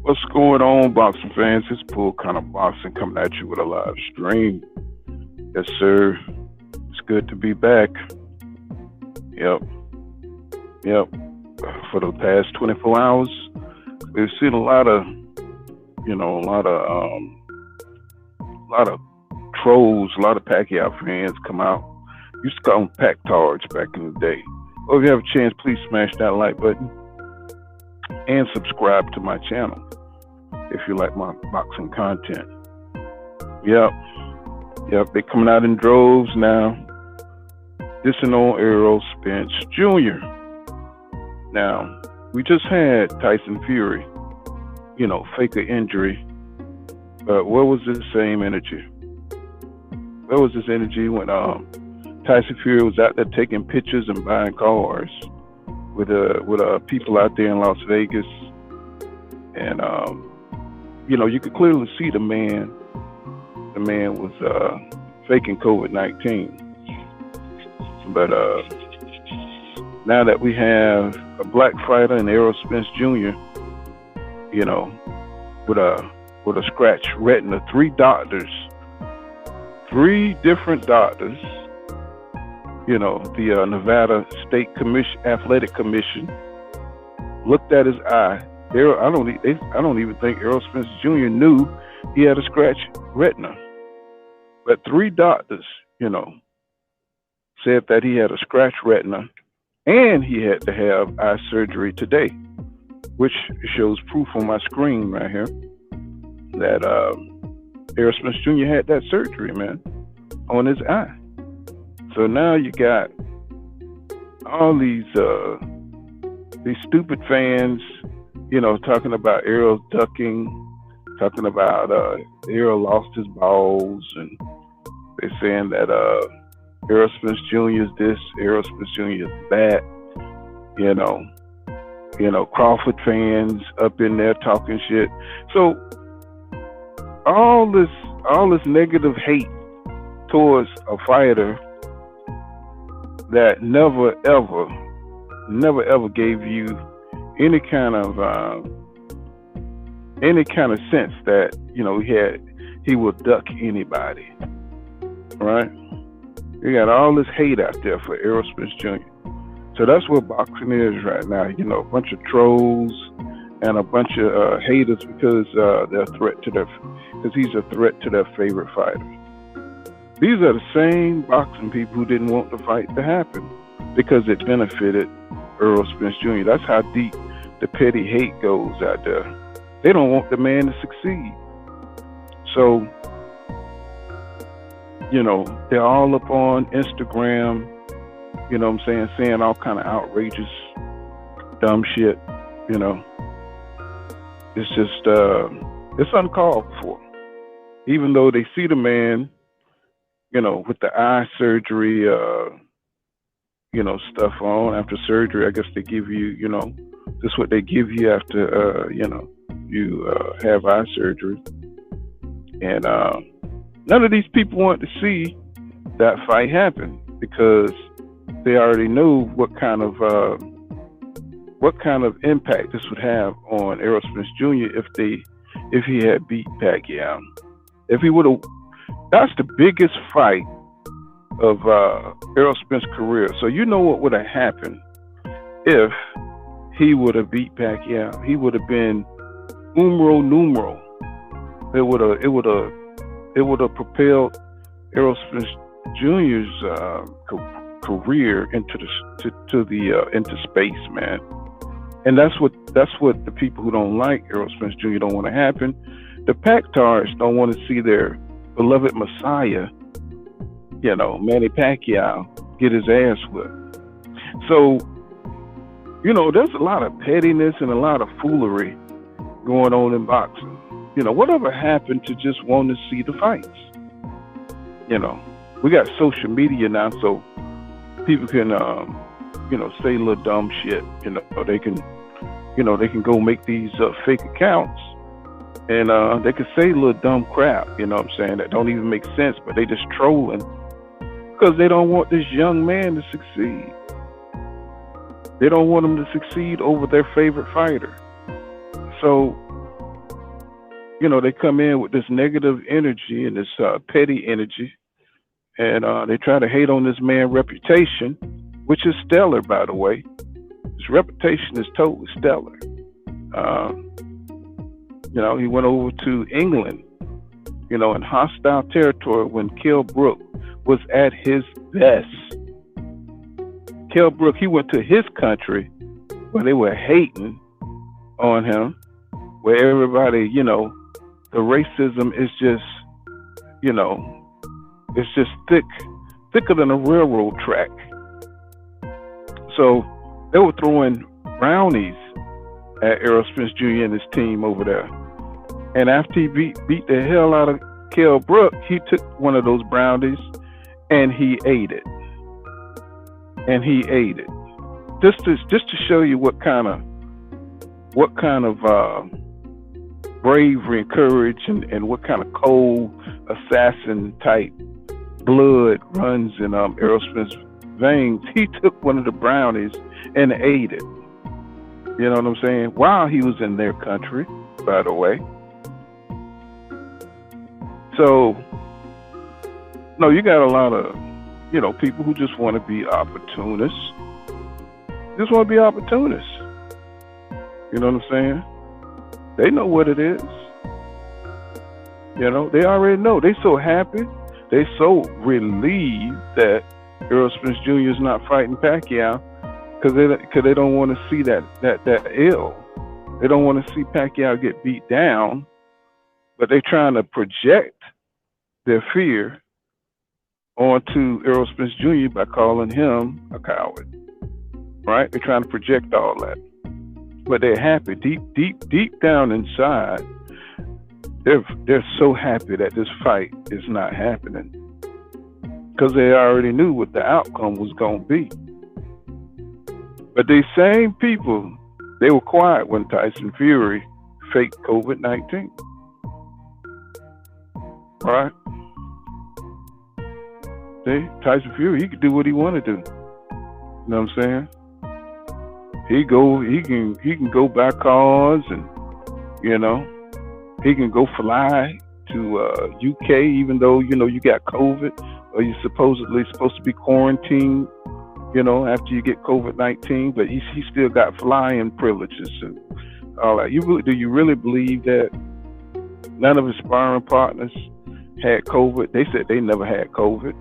What's going on, boxing fans? It's Bull Kind of Boxing coming at you with a live stream. Yes, sir. It's good to be back. Yep. For the past 24 hours, we've seen a lot of trolls, a lot of Pacquiao fans come out. Used to call them Pac-tards back in the day. Well, if you have a chance, please smash that like button and subscribe to my channel if you like my boxing content. Yep, they're coming out in droves now. Dissing on Errol Spence Jr. Now, we just had Tyson Fury, fake an injury. But where was this same energy? Where was this energy when Tyson Fury was out there taking pictures and buying cars with people out there in Las Vegas? And you could clearly see the man was faking COVID-19. But now that we have a black fighter in Errol Spence Jr., with a scratch retina, three different doctors, the Nevada State Athletic Commission looked at his eye. I don't even think Errol Spence Jr. knew he had a scratch retina. But three doctors, said that he had a scratch retina and he had to have eye surgery today, which shows proof on my screen right here that Errol Spence Jr. had that surgery, man, on his eye. So now you got all these stupid fans, talking about Errol ducking, talking about Errol lost his balls, and they're saying that Errol Spence Jr. is this, Errol Spence Jr. is that. Crawford fans up in there talking shit. So all this negative hate towards a fighter that never ever gave you any kind of sense that he would duck anybody, right? You got all this hate out there for Errol Spence Jr. So that's what boxing is right now. A bunch of trolls and a bunch of haters because he's a threat to their favorite fighter. These are the same boxing people who didn't want the fight to happen because it benefited Errol Spence Jr. That's how deep the petty hate goes out there. They don't want the man to succeed. So, they're all up on Instagram, saying all kind of outrageous, dumb shit, It's just, it's uncalled for. Even though they see the man, with the eye surgery, stuff on after surgery. I guess they give you, this is what they give you after, you have eye surgery. And none of these people want to see that fight happen because they already knew what kind of impact this would have on Errol Spence Jr. if he had beat Pacquiao. If he would have, that's the biggest fight of Errol Spence's career. So what would have happened if he would have beat Pacquiao? He would have been numero. It would have propelled Errol Spence Jr.'s career into space, man. And that's what the people who don't like Errol Spence Jr. don't want to happen. The Pac-tards don't want to see their beloved Messiah, Manny Pacquiao, get his ass whipped. So, there's a lot of pettiness and a lot of foolery going on in boxing. Whatever happened to just wanting to see the fights? We got social media now, so people can, say a little dumb shit. They can go make these fake accounts, and they can say a little dumb crap. That don't even make sense, but they just trolling because they don't want this young man to succeed. They don't want him to succeed over their favorite fighter. So they come in with this negative energy and this petty energy, and they try to hate on this man's reputation, which is stellar, by the way. His reputation is totally stellar. He went over to England, in hostile territory when Kell Brook was at his best. Kell Brook, he went to his country where they were hating on him, where everybody, the racism is just, it's just thicker than a railroad track. So they were throwing brownies at Errol Spence Jr. and his team over there. And after he beat the hell out of Kell Brook, he took one of those brownies and he ate it. Just to show you what kind of bravery and courage and what kind of cold assassin type blood runs in Errol Spence's veins. He took one of the brownies and ate it. You know what I'm saying? While he was in their country, by the way. So, no, you got a lot of, people who just want to be opportunists. Just want to be opportunists. You know what I'm saying? They know what it is. They already know. They so happy. They so relieved that Errol Spence Jr. is not fighting Pacquiao because they don't want to see that ill. They don't want to see Pacquiao get beat down, but they're trying to project their fear onto Errol Spence Jr. by calling him a coward. Right? They're trying to project all that. But they're happy. Deep down inside, they're so happy that this fight is not happening. Because they already knew what the outcome was going to be. But these same people, they were quiet when Tyson Fury faked COVID-19. Right? See, Tyson Fury, he could do what he wanted to do. You know what I'm saying? He can go buy cars, and he can go fly to UK, even though you got COVID, or you're supposedly supposed to be quarantined, after you get COVID-19. But he still got flying privileges and all that. Do you really believe that none of his sparring partners had COVID? They said they never had COVID.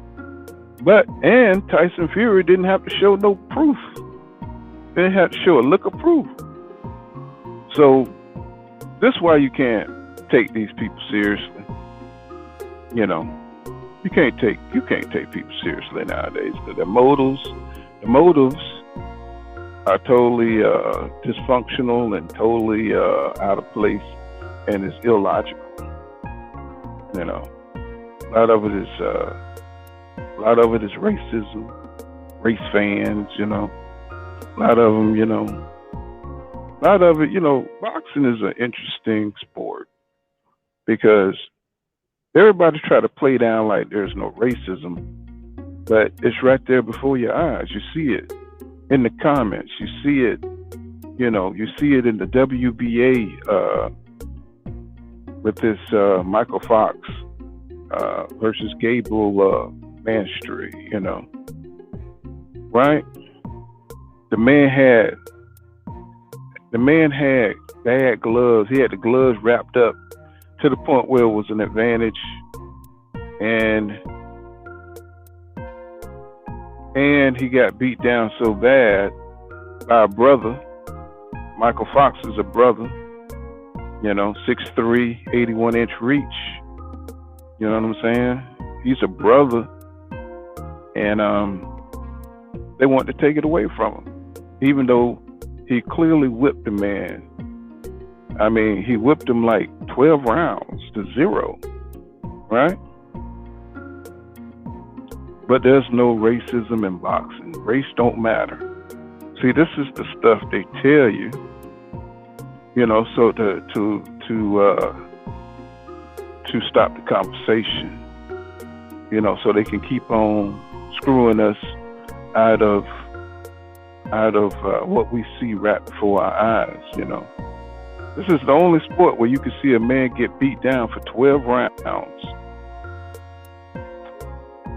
And Tyson Fury didn't have to show no proof. They didn't have to show a lick of proof. So this is why you can't take these people seriously. You can't take people seriously nowadays because the motives are totally dysfunctional and totally out of place, and it's illogical. A lot of it is racism, race fans. A lot of them, boxing is an interesting sport because everybody try to play down like there's no racism, but it's right there before your eyes. You see it in the comments. You see it, you see it in the WBA with this Michael Fox versus Gabriel Manstry, right? The man had bad gloves. He had the gloves wrapped up to the point where it was an advantage, and he got beat down so bad by a brother. Michael Fox is a brother, 6'3", 81-inch reach. You know what I'm saying? He's a brother, and they want to take it away from him, even though he clearly whipped the man. I mean, he whipped him like 12 rounds to 0, right? But there's no racism in boxing. Race don't matter. See, this is the stuff they tell you, so to stop the conversation, so they can keep on screwing us out of what we see right before our eyes, This is the only sport where you can see a man get beat down for 12 rounds,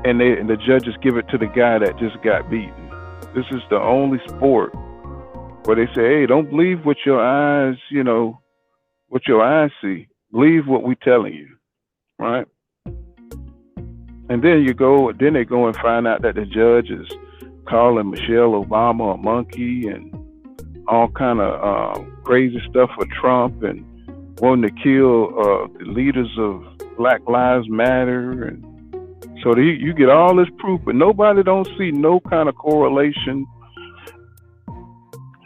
and the judges give it to the guy that just got beaten. This is the only sport where they say, "Hey, don't believe what your eyes, what your eyes see. Believe what we telling you," right? And then they go and find out that the judge is calling Michelle Obama a monkey and all kind of crazy stuff for Trump and wanting to kill the leaders of Black Lives Matter. And so you get all this proof, but nobody don't see no kind of correlation.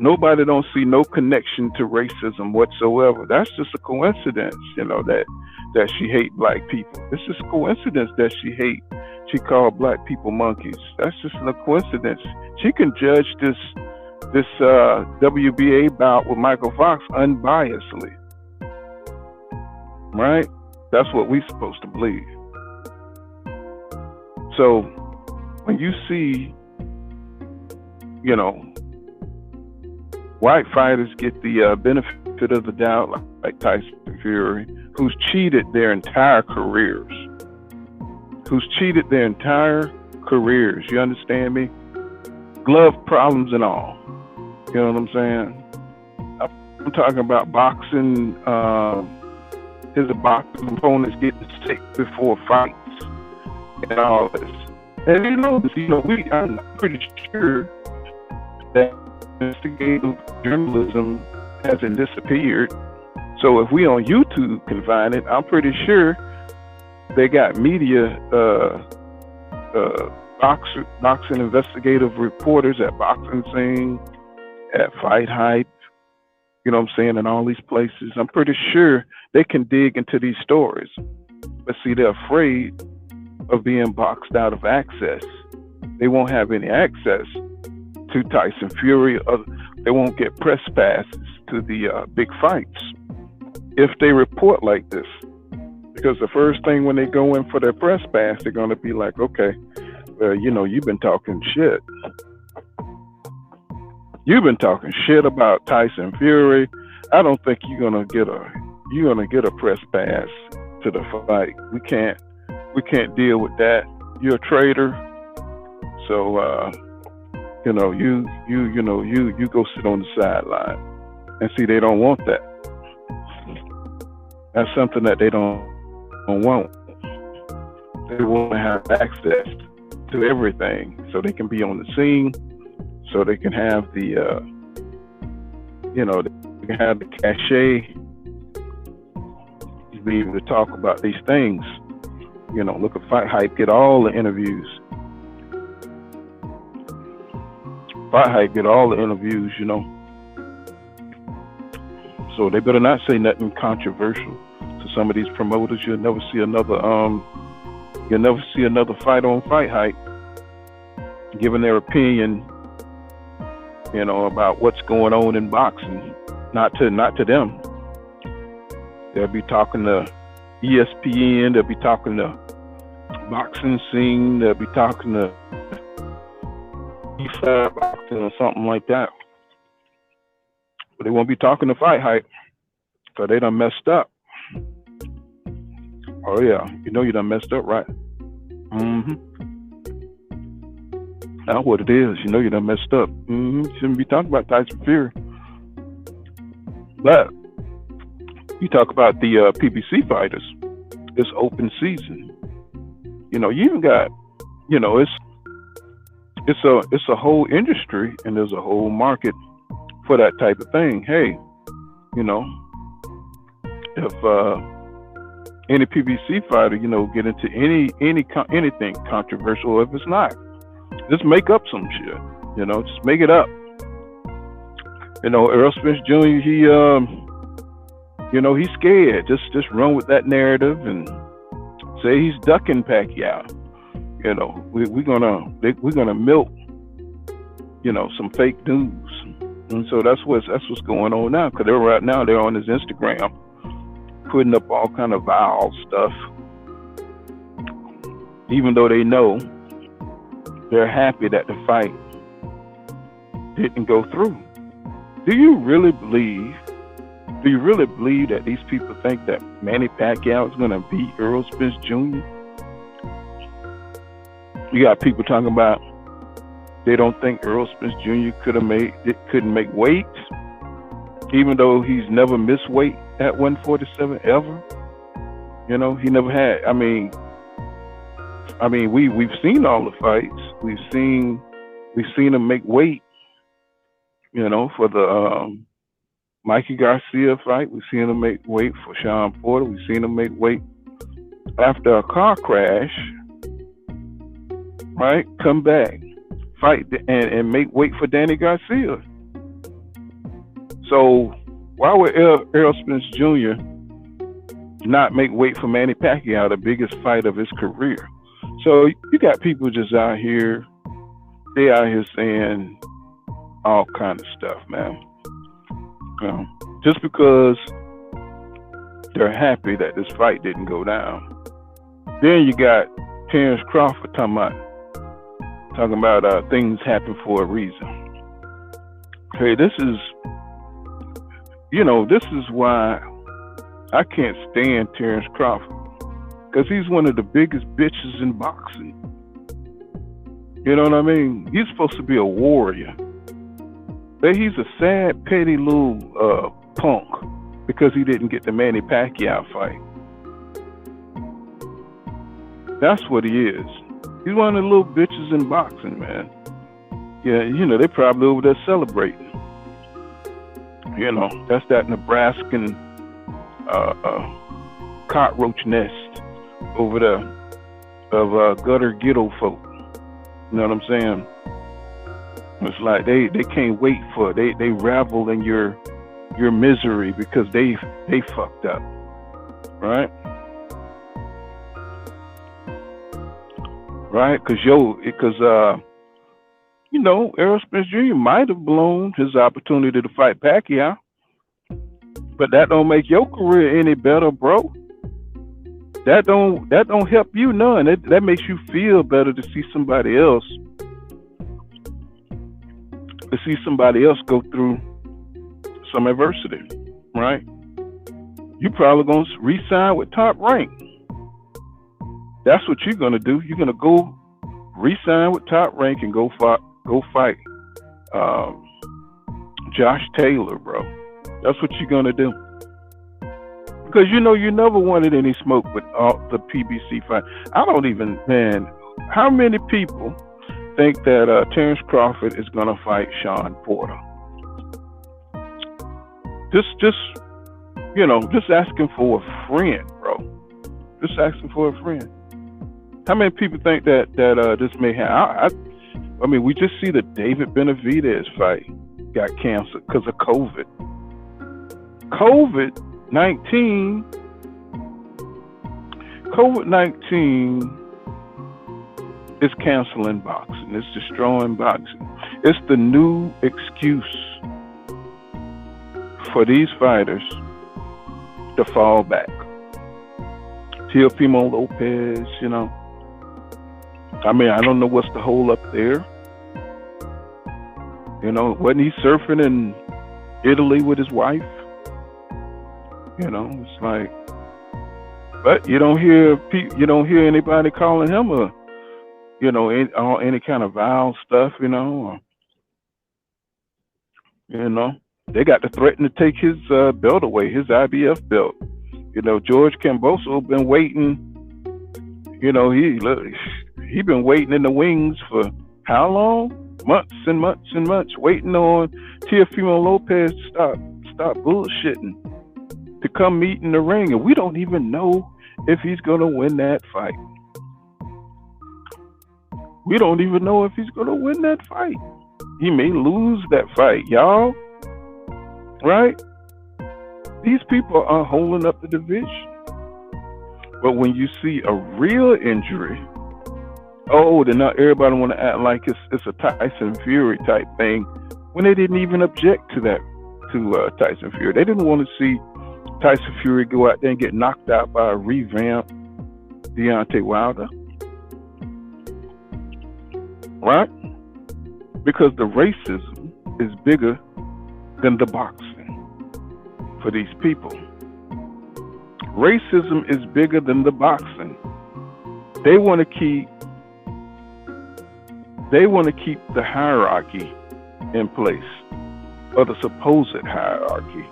Nobody don't see no connection to racism whatsoever. That's just a coincidence, that she hate black people. It's just a coincidence that she called black people monkeys. That's just a coincidence. She can judge this WBA bout with Michael Fox unbiasedly, right? That's what we're supposed to believe. So when you see, white fighters get the benefit of the doubt, like Tyson Fury, who's cheated their entire careers. You understand me? Glove problems and all. You know what I'm saying? I'm talking about boxing. His boxing opponents getting sick before fights and all this. And I'm pretty sure that investigative journalism hasn't disappeared. So if we on YouTube can find it, I'm pretty sure they got media, boxing investigative reporters at Boxing.They, at Fighthype, and all these places. I'm pretty sure they can dig into these stories. But see, they're afraid of being boxed out of access. They won't have any access to Tyson Fury, or they won't get press passes to the big fights if they report like this. Because the first thing when they go in for their press pass, they're going to be like, okay, well, you've been talking shit. You've been talking shit about Tyson Fury. I don't think you're gonna get a press pass to the fight. We can't deal with that. You're a traitor. So you go sit on the sideline. And see, they don't want that. That's something that they don't want. They want to have access to everything so they can be on the scene, so they can have the they can have the cachet to be able to talk about these things. Look at Fighthype, get all the interviews. Fighthype get all the interviews, So they better not say nothing controversial to some of these promoters. You'll never see another fight on Fighthype giving their opinion, about what's going on in boxing. Not to them. They'll be talking to ESPN, they'll be talking to Boxing Scene, they'll be talking to Boxing or something like that. But they won't be talking to Fighthype, because they done messed up. Oh yeah, you done messed up, right? That's what it is. You done messed up. Shouldn't be talking about Tyson Fury. But you talk about the PBC fighters. It's open season. You even got, it's a whole industry, and there's a whole market for that type of thing. Hey, if any PBC fighter, get into anything controversial, if it's not, just make up some shit. Just make it up. Errol Spence Jr. He's scared. Just run with that narrative and say he's ducking Pacquiao. We're gonna milk, some fake news, and so that's what's going on now. Because they're on his Instagram, putting up all kind of vile stuff, even though they know they're happy that the fight didn't go through. Do you really believe Do you really believe that these people think that Manny Pacquiao is going to beat Errol Spence Jr.? You got people talking about they don't think Errol Spence Jr. couldn't make weight, even though he's never missed weight at 147 ever. You know, he never had. I mean, we've seen all the fights. We've seen him make weight. You know, for the Mikey Garcia fight, we've seen him make weight for Shawn Porter. We've seen him make weight after a car crash. Right, come back, fight, and make weight for Danny Garcia. So why would Errol Spence Jr. not make weight for Manny Pacquiao, the biggest fight of his career? So you got people just out here, they out here saying all kind of stuff, man. Just because they're happy that this fight didn't go down. Then you got Terence Crawford talking about things happen for a reason. Hey, this is why I can't stand Terence Crawford, because he's one of the biggest bitches in boxing. You know what I mean? He's supposed to be a warrior, but he's a sad, petty little punk because he didn't get the Manny Pacquiao fight. That's what he is. He's one of the little bitches in boxing, man. Yeah, you know, they probably over there celebrating. You know, that's that Nebraskan cockroach nest over there of gutter ghetto folk. You know what I'm saying? It's like they can't wait for they revel in your misery because they fucked up, right? Right? Because you know, Errol Spence Jr. might have blown his opportunity to fight Pacquiao, but that don't make your career any better, bro. That don't help you none. That makes you feel better to see somebody else go through some adversity, right? You probably gonna re-sign with Top Rank. That's what you're gonna do. You're gonna go re-sign with Top Rank and go fight Josh Taylor, bro. That's what you're gonna do. Because you know you never wanted any smoke with all the PBC fight. Man, how many people think that Terence Crawford is gonna fight Shawn Porter? Just asking for a friend, bro. Just asking for a friend. How many people think that this may happen? I mean, we just see the David Benavidez fight got canceled because of COVID. COVID-19 is canceling boxing. It's destroying boxing. It's the new excuse for these fighters to fall back. Teofimo Lopez, you know. I mean, I don't know what's the hole up there. You know, wasn't he surfing in Italy with his wife? You know, it's like, but you don't hear anybody calling him any kind of vile stuff, you know. You know, they got to threaten to take his belt away, his IBF belt. You know, George Kambosos been waiting. You know, he been waiting in the wings for how long? Months and months and months, waiting on Teofimo Lopez to stop bullshitting, to come meet in the ring, and we don't even know if he's gonna win that fight. We don't even know if he's gonna win that fight. He may lose that fight, y'all. Right? These people are holding up the division. But when you see a real injury, then now everybody want to act like it's a Tyson Fury type thing, when they didn't even object to that, to Tyson Fury. They didn't want to see Tyson Fury go out there and get knocked out by a revamped Deontay Wilder. Right? Because the racism is bigger than the boxing. for these people. Racism is bigger than the boxing. They want to keep the hierarchy in place, or the supposed hierarchy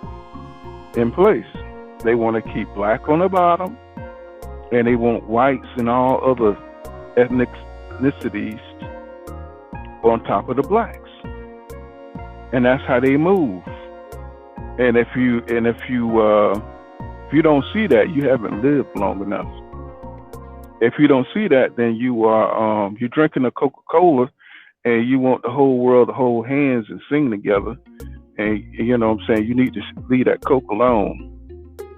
in place. They want to keep black on the bottom, and they want whites and all other ethnicities on top of the blacks, and that's how they move. And if you don't see that, you haven't lived long enough. If you don't see that, then you're drinking a Coca-Cola, and you want the whole world to hold hands and sing together. And you know what I'm saying? You need to leave that Coke alone.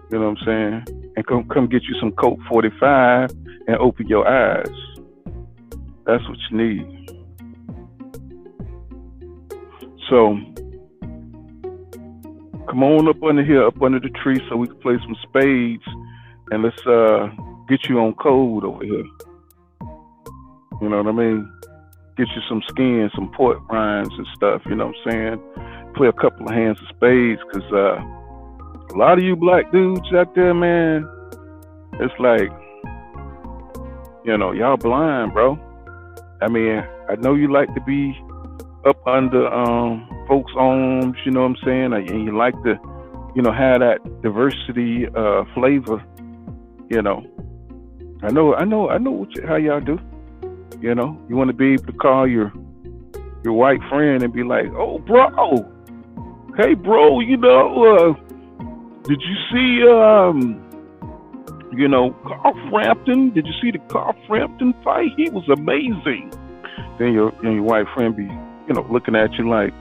You know what I'm saying? And come get you some Coke 45 and open your eyes. That's what you need. So come on up under here, up under the tree, so we can play some spades, and let's get you on code over here. You know what I mean? Get you some skin, some port rinds and stuff. You know what I'm saying? Play a couple of hands of spades, because a lot of you black dudes out there, man, it's like, you know, y'all blind, bro. I mean, I know you like to be up under folks' arms, you know what I'm saying? And you like to, you know, have that diversity flavor, you know. I know how y'all do. You know, you want to be able to call your white friend and be like, "Oh, bro, hey, bro, you know, did you see, you know, Carl Frampton? Did you see the Carl Frampton fight? He was amazing." Then your white friend be, you know, looking at you like,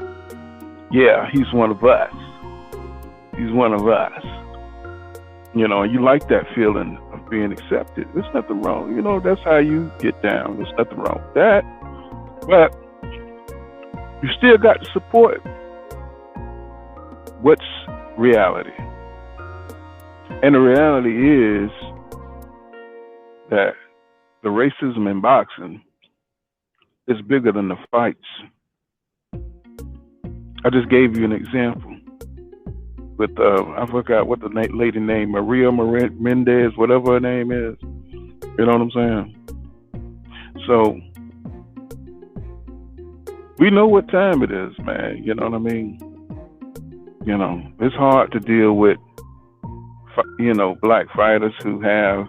"Yeah, he's one of us. He's one of us." You know, you like that feeling of being accepted. There's nothing wrong. You know, that's how you get down. There's nothing wrong with that. But you still got to support what's reality. And the reality is that the racism in boxing is bigger than the fights. I just gave you an example with I forgot what the lady name, Maria Mendez, whatever her name is. You know what I'm saying? So we know what time it is, man. You know what I mean? You know, it's hard to deal with, you know, black fighters who have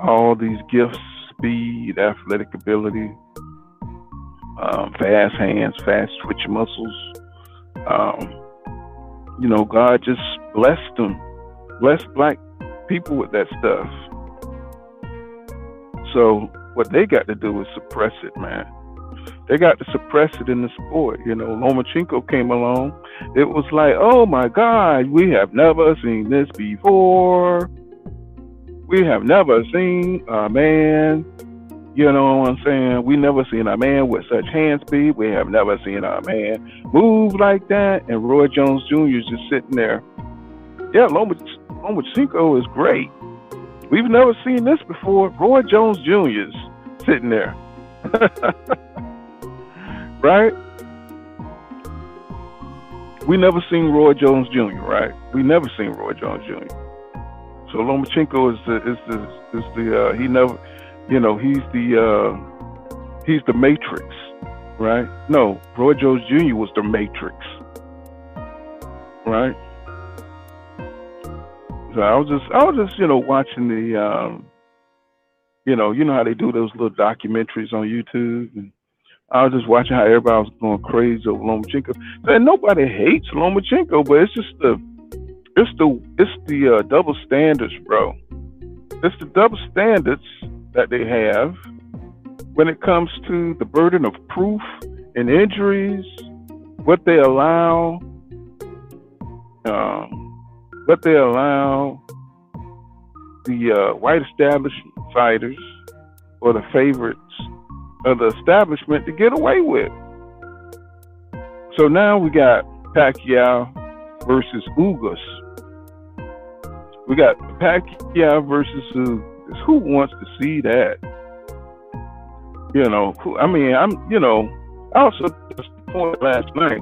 all these gifts, speed, athletic ability, fast hands, fast twitch muscles. You know, God just blessed them, blessed black people with that stuff. So what they got to do is suppress it, man. They got to suppress it in the sport. You know, Lomachenko came along. It was like, oh my God, we have never seen this before. We have never seen a man, you know what I'm saying? We never seen a man with such hand speed. We have never seen a man move like that. And Roy Jones Jr. is just sitting there. Yeah, Lomachenko is great. We've never seen this before. Roy Jones Jr. is sitting there. Right? We never seen Roy Jones Jr., right? We never seen Roy Jones Jr. So Lomachenko he never, you know, he's the Matrix, right? No, Roy Jones Jr. was the Matrix, right? So I was just, you know, watching the, you know how they do those little documentaries on YouTube, and I was just watching how everybody was going crazy over Lomachenko. And nobody hates Lomachenko, but it's just the double standards, bro. It's the double standards that they have when it comes to the burden of proof and injuries, what they allow the white establishment fighters or the favorites of the establishment to get away with. So now we got Pacquiao versus Ugas. We got Pacquiao versus Ugas. Who wants to see that? You know, I mean, I also just point last night,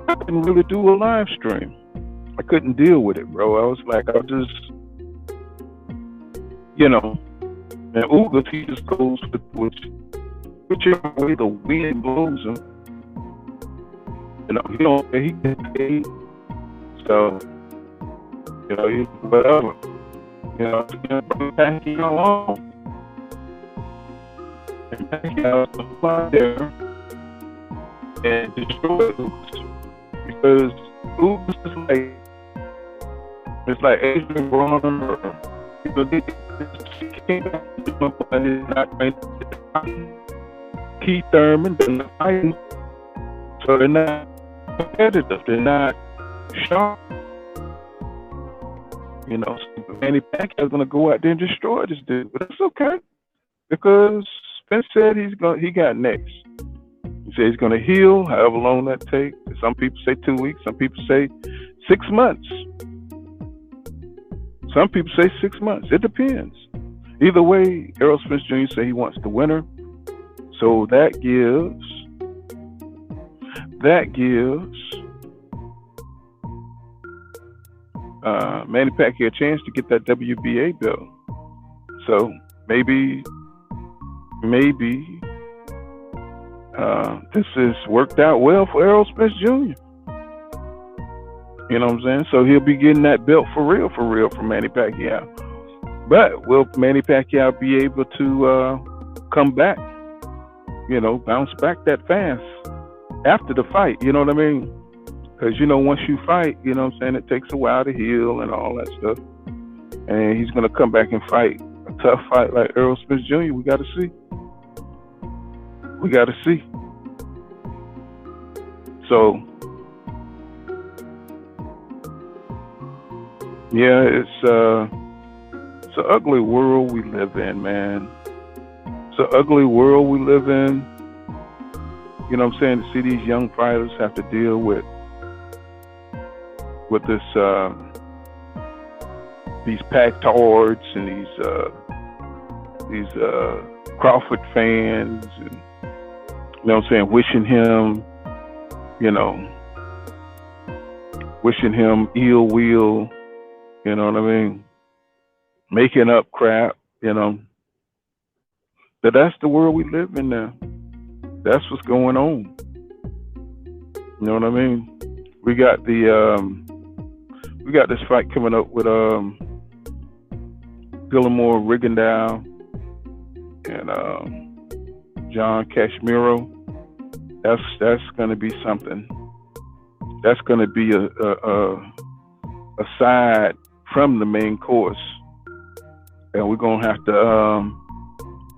I didn't really do a live stream. I couldn't deal with it, bro. I was like, I'll just, and Ugas, he just goes with whichever way the wind blows him. He don't, he gets paid. So, whatever. Bring Pacquiao along. And Pacquiao's gonna fly there and destroy Ugas. Because Ugas is like, it's like Adrian Broner or Keith Thurman, they're not fighting. So they're not competitive, they're not sharp. So Manny Pacquiao's gonna go out there and destroy this dude. But that's okay. Because Spence said he got next. He said he's gonna heal, however long that takes. Some people say 2 weeks, some people say 6 months. Some people say 6 months. It depends. Either way, Errol Spence Jr. said he wants the winner. So that gives Manny Pacquiao a chance to get that WBA belt. So maybe this has worked out well for Errol Spence Jr. You know what I'm saying? So he'll be getting that belt for real from Manny Pacquiao. But will Manny Pacquiao be able to come back? Bounce back that fast after the fight? You know what I mean? Because, once you fight, it takes a while to heal and all that stuff. And he's going to come back and fight a tough fight like Errol Spence Jr. We got to see. So, yeah, it's an ugly world we live in, man. It's an ugly world we live in. You know what I'm saying? To see these young fighters have to deal with this, these Pactards and these Crawford fans, and you know what I'm saying, wishing him ill will. You know what I mean? Making up crap. But that's the world we live in now. That's what's going on. You know what I mean? We got this fight coming up with Gilmore Rigondeaux and John Cashmiro. That's going to be something. That's going to be a side from the main course, and we're going to have to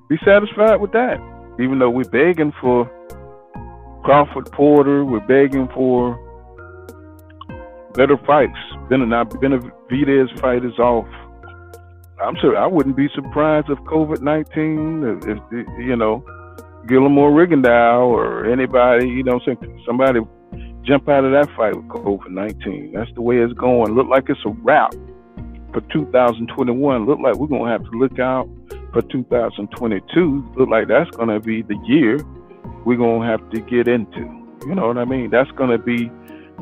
be satisfied with that. Even though we're begging for Crawford Porter, we're begging for better fights. Benavidez fight is off. I'm sure I wouldn't be surprised if COVID-19, if Gilmore Rigondeaux or anybody, somebody jump out of that fight with COVID-19. That's the way it's going. Look like it's a wrap for 2021. Look like we're going to have to look out for 2022. Look like that's going to be the year we're going to have to get into. You know what I mean? That's going to be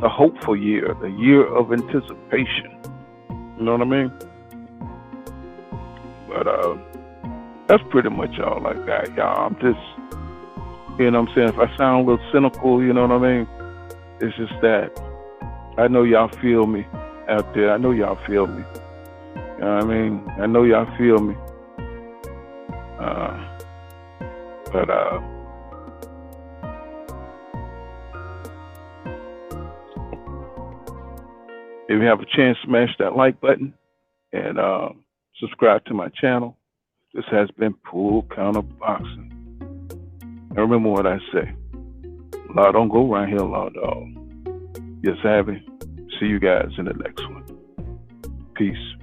the hopeful year, the year of anticipation. You know what I mean? But that's pretty much all I got, y'all. I'm just, if I sound a little cynical, you know what I mean? It's just that I know y'all feel me out there. I know y'all feel me. You know what I mean? I know y'all feel me. But if you have a chance, smash that like button and subscribe to my channel. This has been Full Counter Boxing. And remember what I say. Law don't go around here, law dog. Yes, Abby. See you guys in the next one. Peace.